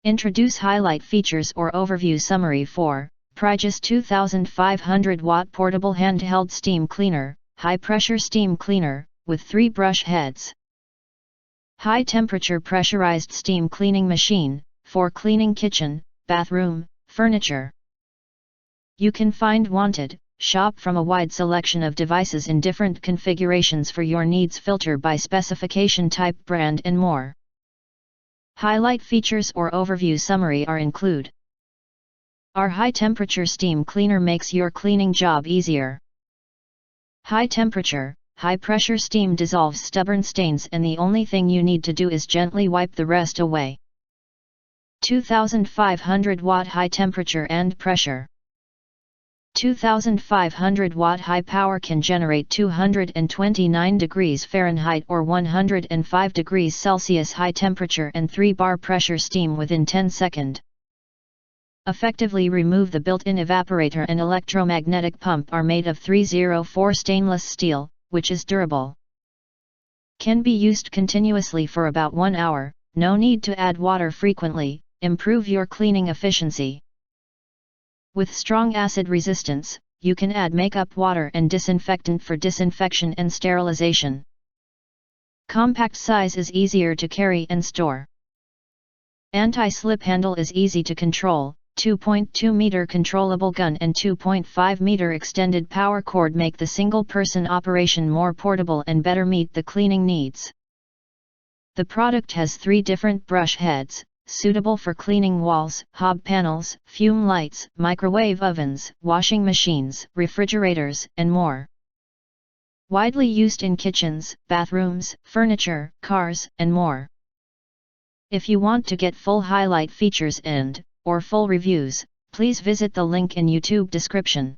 Introduce highlight features or overview summary for PRIJESSE 2500W Portable Handheld Steam Cleaner, High Pressure Steam Cleaner, with 3 brush heads. High Temperature Pressurized Steam Cleaning Machine, for cleaning kitchen, bathroom, furniture. You can find wanted, shop from a wide selection of devices in different configurations for your needs, filter by specification type, brand and more. Highlight features or overview summary are include. Our high temperature steam cleaner makes your cleaning job easier. High temperature, high pressure steam dissolves stubborn stains and the only thing you need to do is gently wipe the rest away. 2500W high temperature and pressure. 2500W high power can generate 229 degrees Fahrenheit or 105 degrees Celsius high temperature and 3 bar pressure steam within 10 seconds. Effectively remove the built-in evaporator and electromagnetic pump are made of 304 stainless steel, which is durable. Can be used continuously for about 1 hour, no need to add water frequently, improve your cleaning efficiency. With strong acid resistance, you can add makeup water and disinfectant for disinfection and sterilization. Compact size is easier to carry and store. Anti-slip handle is easy to control. 2.2 meter controllable gun and 2.5 meter extended power cord make the single-person operation more portable and better meet the cleaning needs. The product has 3 different brush heads, suitable for cleaning walls, hob panels, fume lights, microwave ovens, washing machines, refrigerators, and more. Widely used in kitchens, bathrooms, furniture, cars, and more. If you want to get full highlight features or full reviews, please visit the link in YouTube description.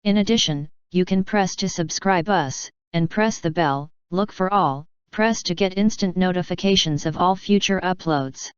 In addition, you can press to subscribe us, and press the bell, look for all, press to get instant notifications of all future uploads.